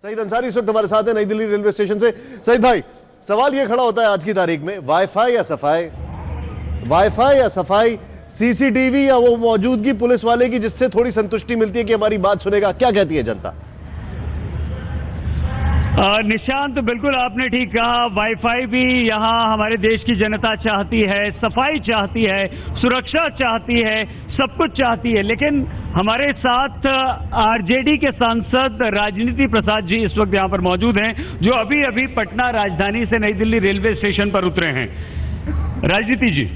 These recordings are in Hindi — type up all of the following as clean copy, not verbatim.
सईद अंसारी इस वक्त हमारे साथ है नई दिल्ली रेलवे स्टेशन से। सईद भाई, सवाल यह खड़ा होता है आज की तारीख में, वाईफाई या सफाई, वाईफाई या सफाई, सीसीटीवी या वो मौजूदगी पुलिस वाले की जिससे थोड़ी संतुष्टि मिलती है कि हमारी बात सुनेगा, क्या कहती है जनता? निशांत, बिल्कुल आपने ठीक कहा। वाईफाई भी यहाँ हमारे देश की जनता चाहती है, सफाई चाहती है, सुरक्षा चाहती है, सब कुछ चाहती है। लेकिन हमारे साथ आरजेडी के सांसद राजनीति प्रसाद जी इस वक्त यहाँ पर मौजूद हैं, जो अभी अभी पटना राजधानी से नई दिल्ली रेलवे स्टेशन पर उतरे हैं। राजनीति जी,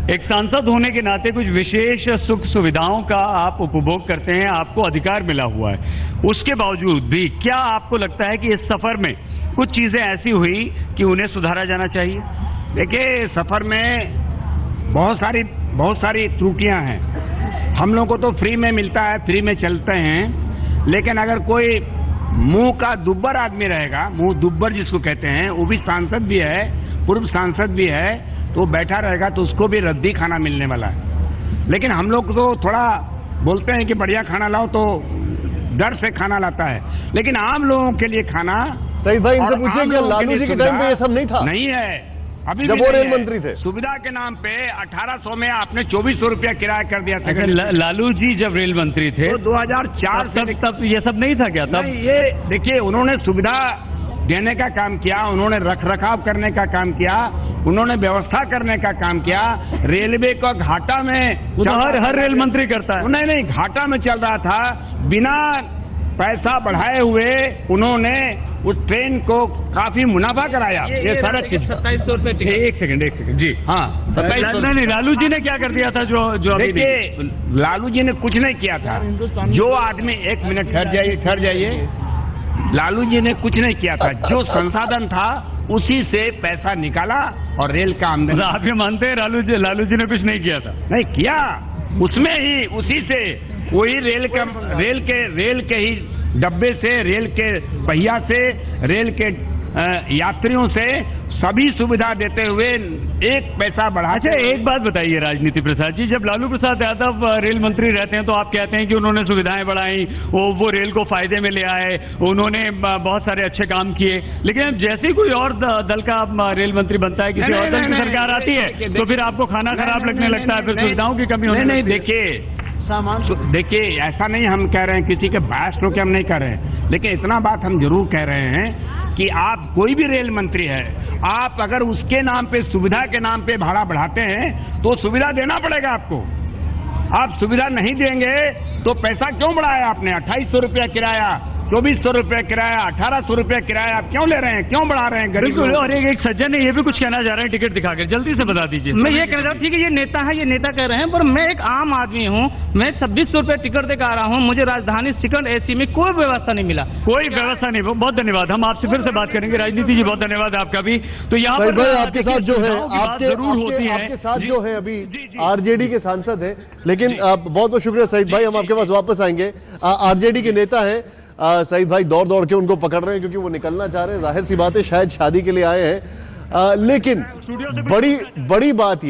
एक सांसद होने के नाते कुछ विशेष सुख सुविधाओं का आप उपभोग करते हैं, आपको अधिकार मिला हुआ है। उसके बावजूद भी क्या आपको लगता है कि इस सफर में कुछ चीजें ऐसी हुई कि उन्हें सुधारा जाना चाहिए? देखिए, सफर में बहुत सारी त्रुटियां हैं। हम लोग को तो फ्री में मिलता है, फ्री में चलते हैं, लेकिन अगर कोई मुंह का दुब्बर आदमी रहेगा, मुंह दुब्बर जिसको कहते हैं, वो भी सांसद भी है, पूर्व सांसद भी है, तो बैठा रहेगा तो उसको भी रद्दी खाना मिलने वाला है। लेकिन हम लोग तो थोड़ा बोलते हैं कि बढ़िया खाना लाओ, तो डर से खाना लाता है, लेकिन आम लोगों के लिए खाना। सईद भाई, इनसे पूछिए कि लालू जी के टाइम पे ये सब नहीं था? नहीं है, अभी जब वो रेल मंत्री थे। सुविधा के नाम पे 1800 में आपने 2400 रुपया किराया कर दिया था। लालू जी जब रेल मंत्री थे तो 2004 तब ये सब नहीं था क्या? तब ये देखिए, उन्होंने सुविधा देने का काम किया, उन्होंने रख रखाव करने का काम किया, उन्होंने व्यवस्था करने का काम किया। रेलवे को घाटा में हर रेल मंत्री करता है। नहीं, घाटा में चल रहा था। बिना पैसा बढ़ाए हुए उन्होंने उस ट्रेन को काफी मुनाफा कराया। ये सारा चीज 2700 रुपए। एक सेकंड जी, हाँ, नहीं, लालू जी ने क्या कर दिया था? जो देखिए, लालू जी ने कुछ नहीं किया था। जो आदमी, एक मिनट ठहर जाइए, लालू जी ने कुछ नहीं किया था। जो संसाधन था उसी से पैसा निकाला और रेल का आमदनी। आप ये मानते हैं लालू जी ने कुछ नहीं किया था? नहीं किया, उसमें ही उसी से वही रेल के ही डब्बे से, रेल के पहिया से, रेल के यात्रियों से सभी सुविधा देते हुए एक पैसा बढ़ा। अच्छा, एक बात बताइए राजनीति प्रसाद जी, जब लालू प्रसाद यादव रेल मंत्री रहते हैं तो आप कहते हैं कि उन्होंने सुविधाएं बढ़ाई, वो रेल को फायदे में ले आए, उन्होंने बहुत सारे अच्छे काम किए। लेकिन जैसे ही कोई और दल का रेल मंत्री बनता है, किसी और दल की सरकार आती है, तो फिर आपको खाना खराब लगने लगता है, फिर सुविधाओं की कमी होने लगती है। देखिए, ऐसा नहीं हम कह रहे हैं, किसी के बायस होकर हम नहीं कह रहे हैं, लेकिन इतना बात हम जरूर कह रहे हैं कि आप कोई भी रेल मंत्री है, आप अगर उसके नाम पे, सुविधा के नाम पे भाड़ा बढ़ाते हैं तो सुविधा देना पड़ेगा आपको। आप सुविधा नहीं देंगे तो पैसा क्यों बढ़ाया आपने? 2800 रुपया किराया, 2400 रुपया किराया, 1800 रुपया किराया आप क्यों ले रहे हैं, क्यों बढ़ा रहे हैं गरीब? और एक सज्जन ने ये भी कुछ कहना चाह रहे हैं, टिकट दिखाकर जल्दी से बता दीजिए। मैं ये कहना चाहता हूँ, ठीक है, ये नेता है, ये नेता कह रहे हैं, पर मैं एक आम आदमी हूँ, मैं 2600 रुपये टिकट देकर आ रहा हूँ, मुझे राजधानी सेकंड एसी में कोई व्यवस्था नहीं मिला। कोई व्यवस्था नहीं। बहुत धन्यवाद, हम आपसे फिर से बात करेंगे। राजनीति जी, बहुत धन्यवाद आपका भी। तो यहाँ पर आपके साथ जो है, आपके साथ जो है अभी आरजेडी के सांसद हैं, लेकिन बहुत बहुत शुक्रिया सईद भाई, हम आपके पास वापस आएंगे। आरजेडी के नेता हैं सईद भाई, दौड़ के उनको पकड़ रहे हैं क्योंकि वो निकलना चाह रहे हैं। जाहिर सी बात है, शायद शादी के लिए आए हैं, लेकिन बड़ी बात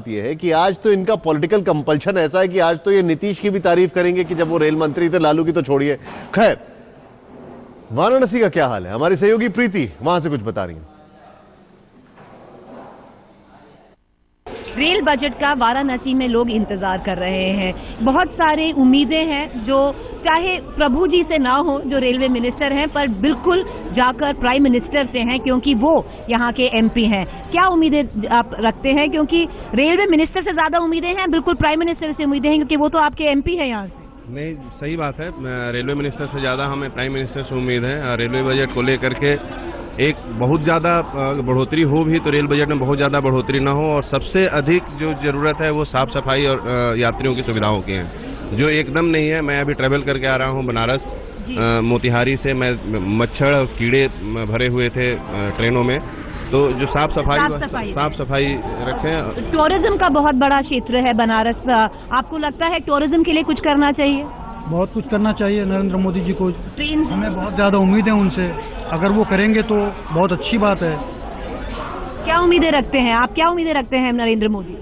यह है कि आज तो इनका पॉलिटिकल कंपल्शन ऐसा है कि आज तो ये नीतीश की भी तारीफ करेंगे कि जब वो रेल मंत्री थे, लालू की तो छोड़िए। खैर, वाराणसी का क्या हाल है? हमारी सहयोगी प्रीति वहां से कुछ बता रही है। रेल बजट का वाराणसी में लोग इंतजार कर रहे हैं। बहुत सारी उम्मीदें हैं, जो चाहे प्रभु जी से ना हो जो रेलवे मिनिस्टर हैं, पर बिल्कुल जाकर प्राइम मिनिस्टर से हैं, क्योंकि वो यहाँ के एमपी हैं। क्या उम्मीदें आप रखते हैं? क्योंकि रेलवे मिनिस्टर से ज्यादा उम्मीदें हैं, बिल्कुल प्राइम मिनिस्टर से उम्मीदें हैं, क्योंकि वो तो आपके एमपी है यहाँ से। नहीं, सही बात है, रेलवे मिनिस्टर से ज़्यादा हमें प्राइम मिनिस्टर से उम्मीद है। रेलवे बजट को लेकर के एक बहुत ज़्यादा बढ़ोतरी हो भी तो रेल बजट में बहुत ज़्यादा बढ़ोतरी ना हो, और सबसे अधिक जो ज़रूरत है वो साफ़ सफाई और यात्रियों की सुविधाओं की है, जो एकदम नहीं है। मैं अभी ट्रैवल करके आ रहा हूँ बनारस, मोतिहारी से। मैं मच्छर और कीड़े भरे हुए थे ट्रेनों में, तो जो साफ सफाई रखें। टूरिज्म का बहुत बड़ा क्षेत्र है बनारस, आपको लगता है टूरिज्म के लिए कुछ करना चाहिए? बहुत कुछ करना चाहिए नरेंद्र मोदी जी को, हमें बहुत ज़्यादा उम्मीद है उनसे। अगर वो करेंगे तो बहुत अच्छी बात है। क्या उम्मीदें रखते हैं आप? क्या उम्मीदें रखते हैं नरेंद्र मोदी?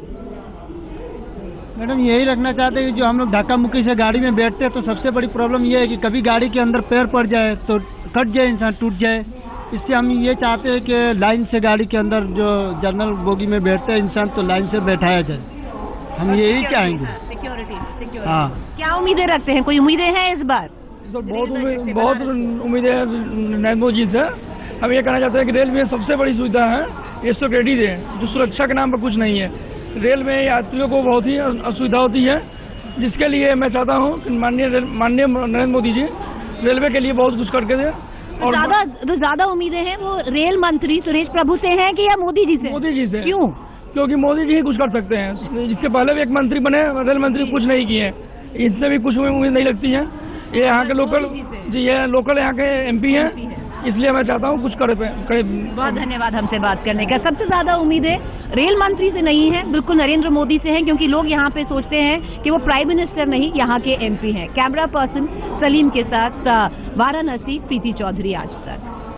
मैडम यही रखना चाहते हैं कि जो हम लोग धक्का मुक्की से गाड़ी में बैठते हैं तो सबसे बड़ी प्रॉब्लम ये है कि कभी गाड़ी के अंदर पैर पड़ जाए तो कट जाए, इंसान टूट जाए। इससे हम ये चाहते हैं कि लाइन से गाड़ी के अंदर जो जनरल बोगी में बैठते हैं इंसान तो लाइन से बैठाया जाए, हम यही चाहेंगे। सिक्योरिटी हाँ। क्या उम्मीदें रखते हैं, कोई उम्मीदें हैं इस बार? तो बहुत उम्मीदें हैं नरेंद्र मोदी से। हम ये कहना चाहते हैं कि रेल में सबसे बड़ी सुविधा है ये सिक्योरिटी है, जो सुरक्षा के नाम पर कुछ नहीं है। रेल में यात्रियों को बहुत ही असुविधा होती है, जिसके लिए मैं चाहता हूँ कि माननीय नरेंद्र मोदी जी रेलवे के लिए बहुत कुछ करके दें। और ज्यादा उम्मीदें हैं वो रेल मंत्री सुरेश प्रभु से हैं कि या मोदी जी से? मोदी जी से। क्यों? क्योंकि मोदी जी ही कुछ कर सकते हैं। इसके पहले भी एक मंत्री बने, रेल मंत्री कुछ नहीं किए, इनसे भी कुछ उम्मीद नहीं लगती है। ये यहाँ के लोकल जी, ये लोकल यहाँ के एमपी हैं, इसलिए मैं चाहता हूँ कुछ करे। बहुत धन्यवाद हमसे बात करने का। सबसे ज्यादा उम्मीदें रेल मंत्री से नहीं है, बिल्कुल नरेंद्र मोदी से हैं, क्योंकि लोग यहाँ पे सोचते हैं कि वो प्राइम मिनिस्टर नहीं, यहाँ के एमपी हैं। कैमरा पर्सन सलीम के साथ वाराणसी, प्रीति चौधरी, आज तक।